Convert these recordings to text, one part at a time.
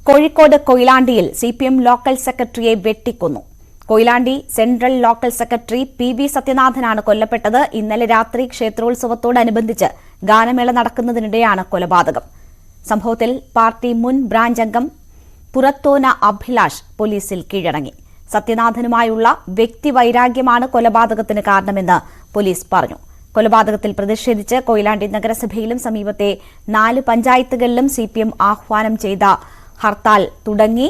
Kozhikode കൊയിലാണ്ടിയിൽ CPM local സെക്രട്ടറിയെ വെട്ടിക്കൊന്നു. Koyilandy central local secretary PV സത്യനാഥനാണ് കൊല്ലപ്പെട്ടത്. ഇന്നലെ രാത്രി ക്ഷേത്രോത്സവത്തോടനുബന്ധിച്ച് ഗാനമേള നടക്കുന്നതിനിടെയാണ് കൊലപാതകം. സംഭവത്തിൽ പാർട്ടി മുൻ ബ്രാഞ്ച് അംഗം പുറത്തോന അഭിലാഷ് പോലീസിൽ കീഴടങ്ങി. സത്യനാഥനുമായുള്ള വ്യക്തിവൈരാഗ്യമാണ് കൊലപാതകത്തിന് കാരണമെന്ന് പോലീസ് പറഞ്ഞു. കൊലപാതകത്തിൽ പ്രതിഷേധിച്ച് കൊയിലാണ്ടി നഗരസഭയിലും സമീപത്തെ 4 പഞ്ചായത്തുകളിലും സിപിഎം ആഹ്വാനം ചെയ്ത ഹർത്താൽ തുടങ്ങി.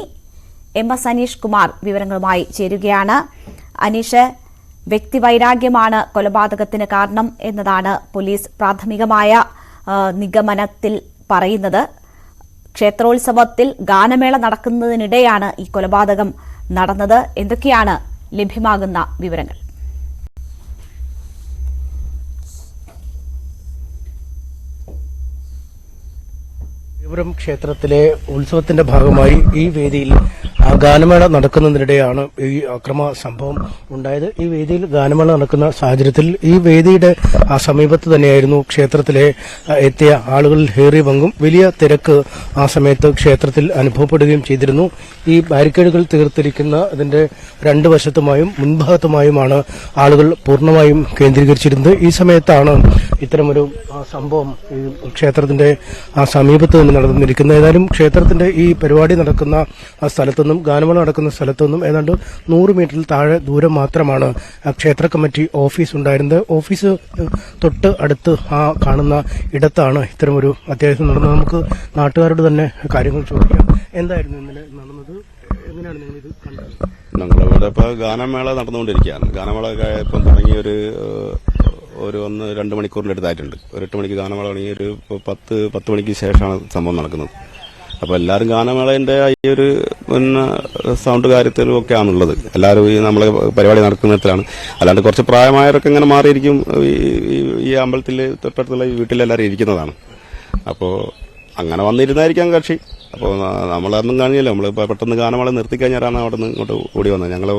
MS അനീഷ് കുമാർ വിവരങ്ങളുമായി ചേരുകയാണ്. അനീഷ്, വ്യക്തിവൈരാഗ്യമാണ് കൊലപാതകത്തിന് കാരണം എന്നതാണ് പോലീസ് പ്രാഥമികമായ നിഗമനത്തിൽ പറയുന്നത്. ക്ഷേത്രോത്സവത്തിൽ ഗാനമേള നടക്കുന്നതിനിടെയാണ് ഈ കൊലപാതകം നടന്നത്. എന്തൊക്കെയാണ് ലഭ്യമാകുന്ന വിവരങ്ങൾ? ും ക്ഷേത്രത്തിലെ ഉത്സവത്തിന്റെ ഭാഗമായി ഈ വേദിയിൽ ഗാനമേള നടക്കുന്നതിനിടെയാണ് ഈ അക്രമ സംഭവം ഉണ്ടായത്. ഈ വേദിയിൽ ഗാനമേള നടക്കുന്ന സാഹചര്യത്തിൽ ഈ വേദിയുടെ സമീപത്ത് തന്നെയായിരുന്നു ക്ഷേത്രത്തിലെ എത്തിയ ആളുകളിൽ ഏറിയ പങ്കും. വലിയ തിരക്ക് ആ സമയത്ത് ക്ഷേത്രത്തിൽ അനുഭവപ്പെടുകയും ചെയ്തിരുന്നു. ഈ ബാരിക്കേഡുകൾ തീർത്തിരിക്കുന്ന ഇതിന്റെ 2 വശത്തുമായും മുൻഭാഗത്തുമായുമാണ് ആളുകൾ പൂർണ്ണമായും കേന്ദ്രീകരിച്ചിരുന്നത്. ഈ സമയത്താണ് ഇത്തരമൊരു സംഭവം ഈ ക്ഷേത്രത്തിന്റെ സമീപത്ത് നിന്ന് നടന്നിരിക്കുന്നത്. ഏതായാലും ക്ഷേത്രത്തിന്റെ ഈ പരിപാടി നടക്കുന്ന സ്ഥലത്തുനിന്നും ഗാനമേള നടക്കുന്ന സ്ഥലത്തുനിന്നും ഏതാണ്ട് 100 മീറ്ററിൽ താഴെ ദൂരം മാത്രമാണ് ക്ഷേത്ര കമ്മിറ്റി ഓഫീസ് ഉണ്ടായിരുന്നത്. ഓഫീസ് തൊട്ട് അടുത്ത് ആ കാണുന്ന ഇടത്താണ് ഇത്തരമൊരു അത്യാവശ്യം നടന്നത്. നമുക്ക് നാട്ടുകാരോട് തന്നെ കാര്യങ്ങൾ ചോദിക്കാം. എന്തായിരുന്നു ഇന്നലെ നടന്നത്? എങ്ങനെയാണ് നിങ്ങൾ ഇത് കണ്ടത്? ഞങ്ങളിവിടെ ഇപ്പോൾ ഗാനമേള നടന്നുകൊണ്ടിരിക്കുകയാണ്. ഗാനമേള ഇപ്പം തുടങ്ങി ഒരു 1-2 മണിക്കൂറിനടുത്തായിട്ടുണ്ട്. ഒരു 8 മണിക്ക് ഗാനമേള തുടങ്ങി ഒരു 10 മണിക്ക് ശേഷമാണ് സംഭവം നടക്കുന്നത്. അപ്പോൾ എല്ലാവരും ഗാനമേളന്റെ ഈ ഒരു സൗണ്ട് കാര്യത്തിലും ഒക്കെയാണുള്ളത്. എല്ലാവരും ഈ നമ്മളെ പരിപാടി നടക്കുന്നതിലാണ്. അല്ലാണ്ട് കുറച്ച് പ്രായമായവരൊക്കെ ഇങ്ങനെ മാറിയിരിക്കും. ഈ അമ്പലത്തിൽ തൊട്ടടുത്തുള്ള വീട്ടിലെല്ലാവരും ഇരിക്കുന്നതാണ്. അപ്പോൾ അങ്ങനെ വന്നിരുന്നായിരിക്കാം കക്ഷി. അപ്പോൾ നമ്മളതൊന്നും കാണില്ല. നമ്മൾ പെട്ടെന്ന് ഗാനമേള നിർത്തിക്കഴിഞ്ഞാലാണ് അവിടെ നിന്ന് ഇങ്ങോട്ട് ഓടി വന്നത്. ഞങ്ങൾ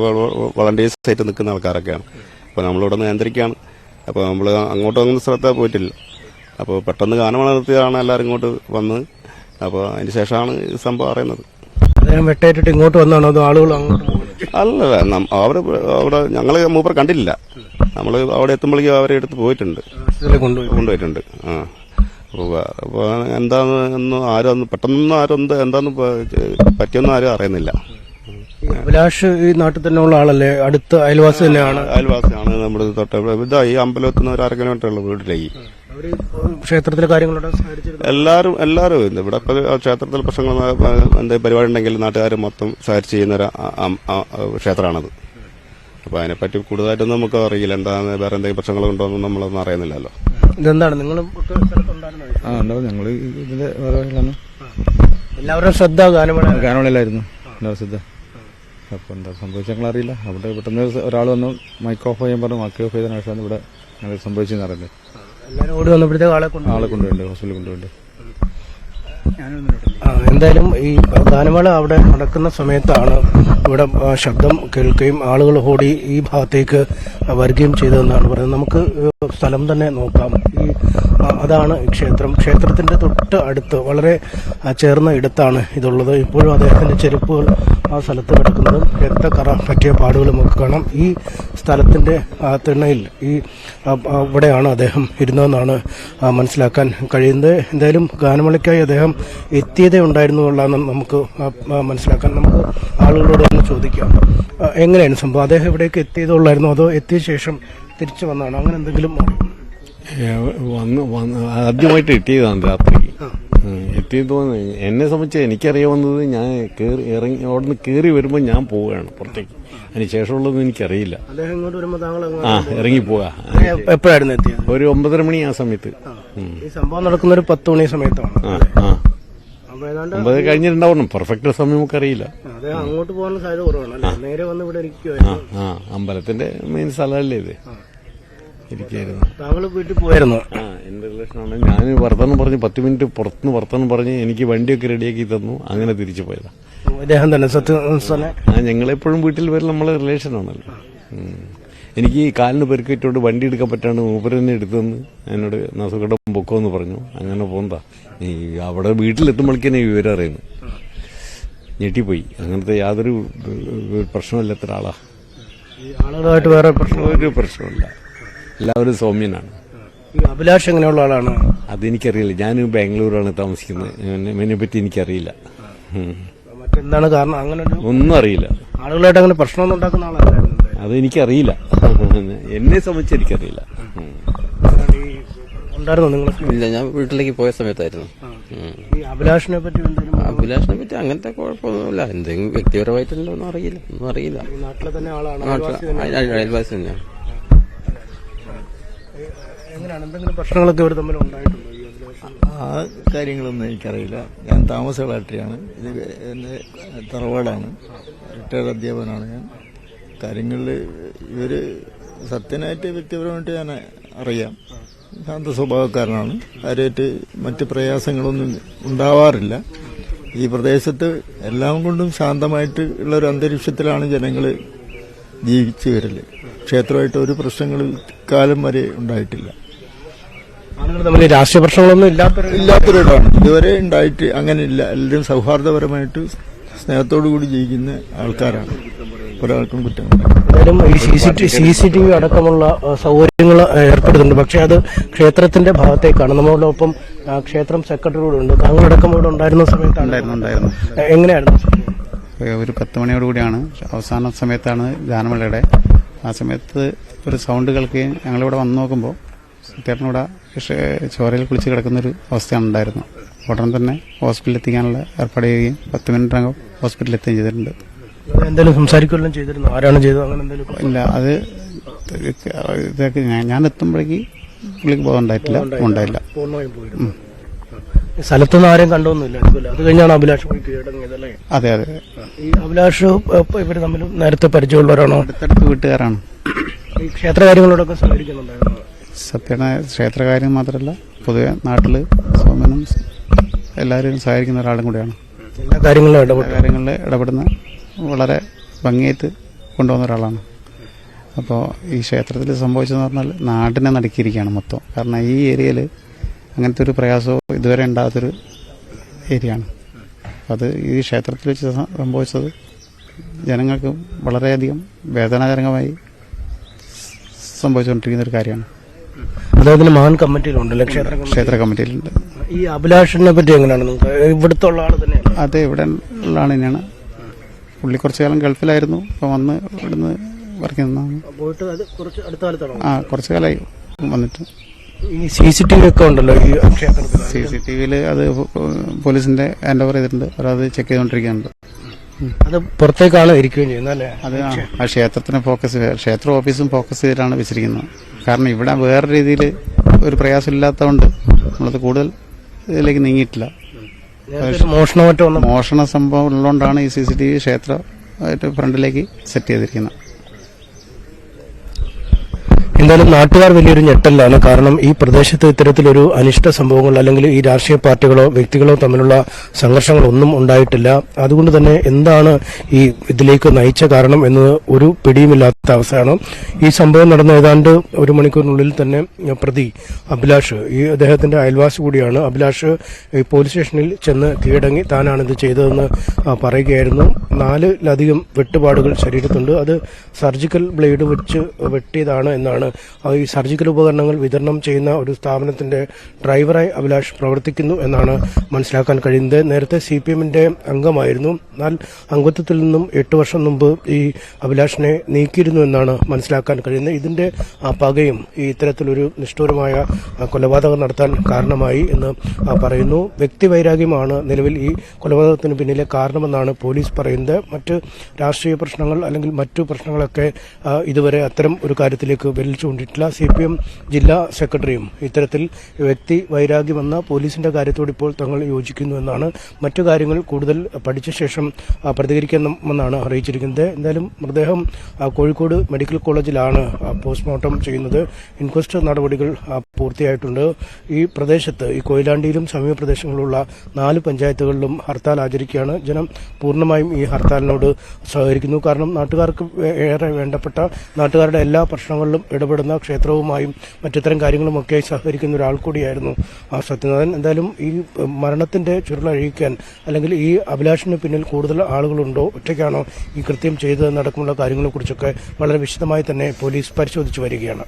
വളണ്ടിയേഴ്സ് ആയിട്ട് നിൽക്കുന്ന ആൾക്കാരൊക്കെയാണ്. അപ്പോൾ നമ്മളിവിടെ നിന്ന് നിയന്ത്രിക്കുകയാണ്. അപ്പോൾ നമ്മൾ അങ്ങോട്ടൊന്നും ശ്രദ്ധ പോയിട്ടില്ല. അപ്പോൾ പെട്ടെന്ന് ഗാനമേള നിർത്തിയതാണ് എല്ലാവരും ഇങ്ങോട്ട് വന്ന്. അപ്പോൾ അതിന് ശേഷമാണ് ഈ സംഭവം അറിയുന്നത്. വെട്ടേറ്റിട്ട് ഇങ്ങോട്ട് വന്നാണോ അതോ ആളുകൾ അങ്ങോട്ട് പോകുന്നത്? അല്ല, അവിടെ ഞങ്ങൾ മൂപ്പർ കണ്ടില്ല. നമ്മൾ അവിടെ എത്തുമ്പോഴേക്കും അവരെ എടുത്ത് പോയിട്ടുണ്ട്, കൊണ്ടുപോയിട്ടുണ്ട്. അപ്പോൾ എന്താന്ന് ആരും പെട്ടെന്ന് ആരും എന്താന്ന് പറ്റിയൊന്നും ആരും അറിയുന്നില്ല. അഭിലാഷ് ഈ നാട്ടിൽ തന്നെ ഉള്ള ആളല്ലേ? അടുത്ത അയൽവാസി തന്നെയാണ്? അയൽവാസിയാണ്. നമ്മുടെ തൊട്ട് ഈ അമ്പലത്തിൽ നിന്ന് ഒരു 1/2 കിലോമീറ്റർ ഉള്ള വീട്ടിലേക്ക്. ക്ഷേത്രത്തിലെ കാര്യങ്ങളോട് എല്ലാവരും ഇവിടെ ക്ഷേത്രത്തിലെ പ്രശ്നങ്ങൾ എന്തെങ്കിലും പരിപാടി ഉണ്ടെങ്കിൽ നാട്ടുകാർ മൊത്തം സഹകരിച്ച് ചെയ്യുന്ന ഒരു ക്ഷേത്രമാണത്. അപ്പോൾ അതിനെപ്പറ്റി കൂടുതലായിട്ടൊന്നും നമുക്ക് അറിയില്ല. എന്താണ് വേറെ എന്തെങ്കിലും പ്രശ്നങ്ങളുണ്ടോ എന്ന് നമ്മളൊന്നും അറിയുന്നില്ലല്ലോ. ഇതെന്താണ് നിങ്ങൾ ഞങ്ങൾ ഇതിന്റെ എല്ലാവരും ശ്രദ്ധ ഗാനമേളയിലായിരുന്നു. എല്ലാവരും ശ്രദ്ധ. അപ്പോൾ എന്താ സംഭവിച്ച ഞങ്ങളറിയില്ല. അവിടെ പെട്ടെന്ന് ഒരാൾ വന്നു മൈക്ക് ഓഫ് ചെയ്യാൻ പറഞ്ഞു. മൈക്ക് ഓഫ് ചെയ്തതിനു ശേഷമാണ് ഇവിടെ ഞങ്ങൾ സംഭവിച്ചെന്ന് അറിയുന്നത്. എല്ലാവരും ഓടി വന്നപ്പോഴത്തേക്ക് ആളെ കൊണ്ടുപോയിട്ടുണ്ട്, ഹോസ്പിറ്റലിൽ കൊണ്ടുപോയിട്ടുണ്ട്. എന്തായാലും ഈ ഗാനമേള അവിടെ നടക്കുന്ന സമയത്താണ് ഇവിടെ ശബ്ദം കേൾക്കുകയും ആളുകൾ ഓടി ഈ ഭാഗത്തേക്ക് വരികയും ചെയ്തതെന്നാണ് പറയുന്നത്. നമുക്ക് സ്ഥലം തന്നെ നോക്കാം. അതാണ് ക്ഷേത്രത്തിന്റെ തൊട്ട് അടുത്ത് വളരെ ചേർന്ന ഇടത്താണ് ഇതുള്ളത്. ഇപ്പോഴും അദ്ദേഹത്തിന്റെ ചെരുപ്പുകൾ ആ സ്ഥലത്ത് കിടക്കുന്നതും രക്തക്കറ പറ്റിയ പാടുകളും ഒക്കെ കാണാം. ഈ സ്ഥലത്തിന്റെ തിണ്ണയിൽ ഇവിടെയാണ് അദ്ദേഹം ഇരുന്നതെന്നാണ് മനസ്സിലാക്കാൻ കഴിയുന്നത്. എന്തായാലും ഗാനമേളയ്ക്കായി അദ്ദേഹം എത്തിയതേ ഉണ്ടായിരുന്നുള്ളതാണ് നമുക്ക് മനസ്സിലാക്കാൻ. നമുക്ക് ആളുകളോട് ഒന്ന് ചോദിക്കാം, എങ്ങനെയാണ് സംഭവം? അദ്ദേഹം ഇവിടേക്ക് എത്തിയതുള്ളായിരുന്നോ അതോ എത്തിയ ശേഷം തിരിച്ചു വന്നാണോ? അങ്ങനെ എന്തെങ്കിലും ആദ്യമായിട്ട് എത്തിയതാണ് രാത്രി. എത്തിയെന്ന് തോന്നുന്നു. എന്നെ സംബന്ധിച്ച് എനിക്കറിയാവുന്നത് ഞാൻ ഇറങ്ങി അവിടുന്ന് കയറി വരുമ്പോൾ ഞാൻ പോവുകയാണ് പുറത്തേക്ക്. അതിന് ശേഷമുള്ളതൊന്നും എനിക്കറിയില്ല. ഇറങ്ങി പോവാ. എപ്പോഴായിരുന്നു എത്തിയത്? ഒരു 9:30 മണി ആ സമയത്ത്. ഈ സംഭവം നടക്കുന്ന ഒരു 10 മണി സമയത്താണ്. 9 കഴിഞ്ഞിട്ടുണ്ടാവണം. പെർഫെക്റ്റ് സമയം നമുക്കറിയില്ല. അങ്ങോട്ട് പോകാനുള്ള സാധ്യത കുറവാണ്. നേരെ വന്ന് ഇവിടെ ഇരിക്കുവായിരുന്നു. അമ്പലത്തിന്റെ മെയിൻ സ്ഥലമല്ലേ ഇത്. ഇരിക്കായിരുന്നു. താങ്കൾ വീട്ടിൽ പോയായിരുന്നു? എന്റെ റിലേഷനാണ്. ഞാൻ വർത്തമാനം പറഞ്ഞ് 10 മിനിറ്റ് പുറത്തുനിന്ന് വർത്തമാനം പറഞ്ഞ് എനിക്ക് വണ്ടിയൊക്കെ റെഡിയാക്കി തന്നു. അങ്ങനെ തിരിച്ചു പോയതാ. അദ്ദേഹം തന്നെ ഞങ്ങളെപ്പോഴും വീട്ടിൽ വരും. നമ്മളെ റിലേഷനാണല്ലോ. എനിക്ക് ഈ കാലിന് പെരുക്കിയിട്ടോണ്ട് വണ്ടി എടുക്കാൻ പറ്റാണ്ട് മൂപ്പര് തന്നെ എടുത്തെന്ന് എന്നോട് നസുഖടം പൊക്കോന്ന് പറഞ്ഞു. അങ്ങനെ പോകുന്നതാ. അവിടെ വീട്ടിലെത്തുമ്പോഴേക്കാണ് ഈ വിവരം അറിയുന്നത്. ഞെട്ടിപ്പോയി. അങ്ങനത്തെ യാതൊരു പ്രശ്നമില്ലാത്ത ഒരാളാ. ഈ ആളുകളായിട്ട് വേറെ ഒരു പ്രശ്നമില്ല, എല്ലാവരും സൗമ്യനാണ്. ഈ അഭിലാഷ് എങ്ങനെയുള്ള ആളാണ്? അതെനിക്കറിയില്ല. ഞാൻ ബാംഗ്ലൂരാണ് താമസിക്കുന്നത്. ഇതിനെപ്പറ്റി എനിക്കറിയില്ല. മറ്റെന്താണ് കാരണം? അങ്ങനെ ഒന്നും അറിയില്ല. ആളുകളായിട്ട് അങ്ങനെ പ്രശ്നമൊന്നും ഉണ്ടാക്കുന്ന ആളല്ലായിരുന്നു. അതെനിക്കറിയില്ല. എന്നെ സംബന്ധിച്ച് എനിക്കറിയില്ല. ഉണ്ടായിരുന്നു നിങ്ങൾക്ക്? ഇല്ല, ഞാൻ വീട്ടിലേക്ക് പോയ സമയത്തായിരുന്നു. ഈ അഭിലാഷിനെ പറ്റി അഭിലാഷിനെ പറ്റി അങ്ങനത്തെ കുഴപ്പമൊന്നുമില്ല. എന്തെങ്കിലും വ്യക്തിപരമായിട്ടുണ്ടോ ഒന്നും അറിയില്ല. നാട്ടിലെ തന്നെ ആളാണ്, അയൽവാസി തന്നെയാണ്. എങ്ങനെയാണ് എന്തെങ്കിലും പ്രശ്നങ്ങളൊക്കെ ഇവർ തമ്മിൽ ഉണ്ടായിട്ടുണ്ടോ? ആ കാര്യങ്ങളൊന്നും എനിക്കറിയില്ല. ഞാൻ താമസകളാട്ടിയാണ്. ഇത് എൻ്റെ തറവാടാണ്. റിട്ടയർഡ് അധ്യാപകനാണ് ഞാൻ. കാര്യങ്ങളിൽ ഇവർ സത്യനായിട്ട് വ്യക്തിപരമായിട്ട് ഞാൻ അറിയാം. ശാന്ത സ്വഭാവക്കാരനാണ്. ആരായിട്ട് മറ്റ് പ്രയാസങ്ങളൊന്നും ഉണ്ടാവാറില്ല. ഈ പ്രദേശത്ത് എല്ലാം കൊണ്ടും ശാന്തമായിട്ട് ഉള്ളൊരു അന്തരീക്ഷത്തിലാണ് ജനങ്ങൾ ജീവിച്ചു വരല്. ക്ഷേത്രമായിട്ട് ഒരു പ്രശ്നങ്ങളും കാലം വരെ ഉണ്ടായിട്ടില്ല. ആളുകൾ തമ്മിൽ രാഷ്ട്രീയ പ്രശ്നങ്ങളൊന്നും ഇല്ലാത്തൊരിടാണ് ഇതുവരെ ഉണ്ടായിട്ട്. അങ്ങനെയില്ല. എല്ലാവരും സൗഹാർദ്ദപരമായിട്ട് സ്നേഹത്തോടു കൂടി ജീവിക്കുന്ന ആൾക്കാരാണ്. ഒരാൾക്കും കുറ്റമില്ല. എന്തായാലും ഈ CCTV അടക്കമുള്ള സൗകര്യങ്ങൾ ഏർപ്പെടുത്തുന്നുണ്ട്. പക്ഷേ അത് ക്ഷേത്രത്തിന്റെ ഭാഗത്തേക്കാണ്. നമ്മളോടൊപ്പം ക്ഷേത്രം സെക്രട്ടറി കൂടെ ഉണ്ട്. താങ്കളടക്കം ഇവിടെ ഉണ്ടായിരുന്ന സമയത്താണ്? ഉണ്ടായിരുന്നു. എങ്ങനെയായിരുന്നു? ഒരു 10 മണിയോടുകൂടിയാണ്, അവസാന സമയത്താണ് ഗാനമേളയുടെ. ആ സമയത്ത് ഒരു സൗണ്ട് കേൾക്കുകയും ഞങ്ങളിവിടെ വന്നു നോക്കുമ്പോൾ സത്യേട്ടനിവിടെ ചോരയിൽ കുളിച്ച് കിടക്കുന്നൊരു അവസ്ഥയാണ് ഉണ്ടായിരുന്നു. ഉടൻ തന്നെ ഹോസ്പിറ്റലിൽ എത്തിക്കാനുള്ള ഏർപ്പാട് ചെയ്യുകയും 10 മിനിറ്റിനകം ഹോസ്പിറ്റലിൽ എത്തുകയും ചെയ്തിട്ടുണ്ട്. എന്തെങ്കിലും സംസാരിക്കുകയെല്ലാം ചെയ്തിരുന്നു? ആരാണ് ചെയ്തത്? അങ്ങനെ എന്തെങ്കിലും ഇല്ല, അത് ഇതൊക്കെ ഞാൻ എത്തുമ്പോഴേക്ക് പുള്ളിക്ക് ബോധം ഉണ്ടായില്ല. പൂർണ്ണമായും പോയിരുന്നു. സ്ഥലത്തുനിന്ന് ആരെയും കണ്ടൊന്നുമില്ല. അത് കഴിഞ്ഞാണ് അഭിലാഷ് പോയി കീഴടങ്ങിയതല്ലേ? അതെ. ഈ അഭിലാഷ് ഇവർ തമ്മിൽ നേരത്തെ പരിചയമുള്ളവരാണോ? അടുത്തടുത്ത് വീട്ടുകാരാണ്. ഈ ക്ഷേത്രകാര്യങ്ങളോടൊക്കെ സഹകരിക്കുന്നുണ്ടായിരുന്നു? സത്യേട്ട ക്ഷേത്രകാര്യം മാത്രമല്ല, പൊതുവെ നാട്ടിൽ സൗമ്യനും എല്ലാവരും സഹായിക്കുന്ന ഒരാളും കൂടിയാണ്. എല്ലാ കാര്യങ്ങളിലും ഇടപെടുന്ന വളരെ ഭംഗിയായിട്ട് കൊണ്ടുവന്ന ഒരാളാണ്. അപ്പോൾ ഈ ക്ഷേത്രത്തിൽ സംഭവിച്ചതെന്ന് പറഞ്ഞാൽ നാടിനെ നടുക്കിയിരിക്കുകയാണ് മൊത്തം. കാരണം ഈ ഏരിയയിൽ അങ്ങനത്തെ ഒരു പ്രയാസവും ഇതുവരെ ഉണ്ടാകാത്തൊരു ഏരിയയാണ്. അത് ഈ ക്ഷേത്രത്തിൽ വെച്ച് സംഭവിച്ചത് ജനങ്ങൾക്ക് വളരെയധികം വേദനാജനകമായി സംഭവിച്ചുകൊണ്ടിരിക്കുന്ന ഒരു കാര്യമാണ്. അദ്ദേഹത്തിന് മഹാൻ കമ്മിറ്റിയിലുണ്ടല്ലേ? ക്ഷേത്ര കമ്മിറ്റിയിലുണ്ട്. ഈ അഭിലാഷിനെ പറ്റി എങ്ങനെയാണ് നിങ്ങൾക്ക്? ഇവിടുത്തെ ഉള്ള ആൾ തന്നെയാണ്? അതെ, ഇവിടെ ഉള്ള ആൾ തന്നെയാണ്. പുള്ളി കുറച്ചു കാലം ഗൾഫിലായിരുന്നു. ഇപ്പം വന്ന് ഇവിടുന്ന് വർക്ക് ചെയ്യുന്നതാണ്. പോയിട്ട് അത് കുറച്ച് അടുത്ത കാലത്താണോ? കുറച്ചു കാലമായി വന്നിട്ട്. ഈ CCTV ഒക്കെ ഉണ്ടല്ലോ ഈ ക്ഷേത്രത്തിൽ? CCTVയിൽ അത് പോലീസിന്റെ ഹാൻഡ് ഓവർ ചെയ്തിട്ടുണ്ട്. അവരത് ചെക്ക് ചെയ്തുകൊണ്ടിരിക്കുന്നുണ്ട്. അത് പുറത്തേക്കാണ് ഇരിക്കുകയും ചെയ്യുന്നത് അല്ലേ? അത് ആ ക്ഷേത്രത്തിന് ക്ഷേത്ര ഓഫീസും ഫോക്കസ് ചെയ്തിട്ടാണ് വെച്ചിരിക്കുന്നത്. കാരണം ഇവിടെ വേറെ രീതിയിൽ ഒരു പ്രയാസം ഇല്ലാത്തതുകൊണ്ട് നമ്മളത് കൂടുതൽ ഇതിലേക്ക് നീങ്ങിയിട്ടില്ല. മോഷണ സംഭവം ഉള്ളതുകൊണ്ടാണ് ഈ CCTV ക്ഷേത്ര ഫ്രണ്ടിലേക്ക് സെറ്റ് ചെയ്തിരിക്കുന്നത്. എന്തായാലും നാട്ടുകാർ വലിയൊരു ഞെട്ടലാണ്. കാരണം ഈ പ്രദേശത്ത് ഇത്തരത്തിലൊരു അനിഷ്ട സംഭവങ്ങൾ അല്ലെങ്കിൽ ഈ രാഷ്ട്രീയ പാർട്ടികളോ വ്യക്തികളോ തമ്മിലുള്ള സംഘർഷങ്ങളൊന്നും ഉണ്ടായിട്ടില്ല. അതുകൊണ്ട് തന്നെ എന്താണ് ഈ ഇതിലേക്ക് നയിച്ച കാരണം എന്നത് ഒരു പിടിയുമില്ലാത്ത അവസ്ഥയാണ്. ഈ സംഭവം നടന്ന ഏതാണ്ട് 1 മണിക്കൂറിനുള്ളിൽ തന്നെ പ്രതി അഭിലാഷ്, ഈ അദ്ദേഹത്തിന്റെ അയൽവാസി കൂടിയാണ് അഭിലാഷ്, ഈ പോലീസ് സ്റ്റേഷനിൽ ചെന്ന് കീഴടങ്ങി താനാണിത് ചെയ്തതെന്ന് പറയുകയായിരുന്നു. 4ലധികം വെട്ടുപാടുകൾ ശരീരത്തുണ്ട്. അത് സർജിക്കൽ ബ്ലേഡ് വെച്ച് വെട്ടിയതാണ് എന്നാണ് ഈ സർജിക്കൽ ഉപകരണങ്ങൾ വിതരണം ചെയ്യുന്ന ഒരു സ്ഥാപനത്തിന്റെ ഡ്രൈവറായി അഭിലാഷ് പ്രവർത്തിക്കുന്നു എന്നാണ് മനസ്സിലാക്കാൻ കഴിയുന്നത്. നേരത്തെ CPMന്റെ അംഗമായിരുന്നു. എന്നാൽ അംഗത്വത്തിൽ നിന്നും 8 വർഷം മുമ്പ് ഈ അഭിലാഷിനെ നീക്കിയിരുന്നു എന്നാണ് മനസ്സിലാക്കാൻ കഴിയുന്നത്. ഇതിന്റെ പകയും ഈ ഇത്തരത്തിലൊരു നിഷ്ഠൂരമായ കൊലപാതകം നടത്താൻ കാരണമായി എന്ന് പറയുന്നു. വ്യക്തിവൈരാഗ്യമാണ് നിലവിൽ ഈ കൊലപാതകത്തിന് പിന്നിലെ കാരണമെന്നാണ് പോലീസ് പറയുന്നത്. മറ്റ് രാഷ്ട്രീയ പ്രശ്നങ്ങൾ അല്ലെങ്കിൽ മറ്റു പ്രശ്നങ്ങളൊക്കെ ഇതുവരെ അത്തരം ഒരു കാര്യത്തിലേക്ക് ചൂണ്ടിട്ടില്ല. CPM ജില്ലാ സെക്രട്ടറിയും ഇത്തരത്തിൽ വ്യക്തി വൈരാഗ്യമെന്ന പോലീസിന്റെ കാര്യത്തോട് ഇപ്പോൾ തങ്ങൾ യോജിക്കുന്നു എന്നാണ്. മറ്റു കാര്യങ്ങൾ കൂടുതൽ പഠിച്ച ശേഷം പ്രതികരിക്കാമെന്നാണ് അറിയിച്ചിരിക്കുന്നത്. എന്തായാലും മൃതദേഹം കോഴിക്കോട് മെഡിക്കൽ കോളേജിലാണ് പോസ്റ്റ്മോർട്ടം ചെയ്യുന്നത്. ഇൻക്വസ്റ്റ് നടപടികൾ പൂർത്തിയായിട്ടുണ്ട്. ഈ പ്രദേശത്ത് ഈ കൊയിലാണ്ടിയിലും സമീപ പ്രദേശങ്ങളിലുള്ള 4 പഞ്ചായത്തുകളിലും ഹർത്താൽ ആചരിക്കുകയാണ്. ജനം പൂർണ്ണമായും ഈ ഹർത്താലിനോട് സഹകരിക്കുന്നു. കാരണം നാട്ടുകാർക്ക് ഏറെ വേണ്ടപ്പെട്ട നാട്ടുകാരുടെ എല്ലാ പ്രശ്നങ്ങളിലും ഇടപെടുന്ന ക്ഷേത്രവുമായും മറ്റിത്തരം കാര്യങ്ങളുമൊക്കെ സഹകരിക്കുന്ന ഒരാൾ കൂടിയായിരുന്നു സത്യനാഥൻ. എന്തായാലും ഈ മരണത്തിന്റെ ചുരുളഴിക്കാൻ അല്ലെങ്കിൽ ഈ അഭിലാഷിന് പിന്നിൽ കൂടുതൽ ആളുകളുണ്ടോ, ഒറ്റയ്ക്കാണോ ഈ കൃത്യം ചെയ്തതെന്നടക്കമുള്ള കാര്യങ്ങളെക്കുറിച്ചൊക്കെ വളരെ വിശദമായി തന്നെ പോലീസ് പരിശോധിച്ചു വരികയാണ്.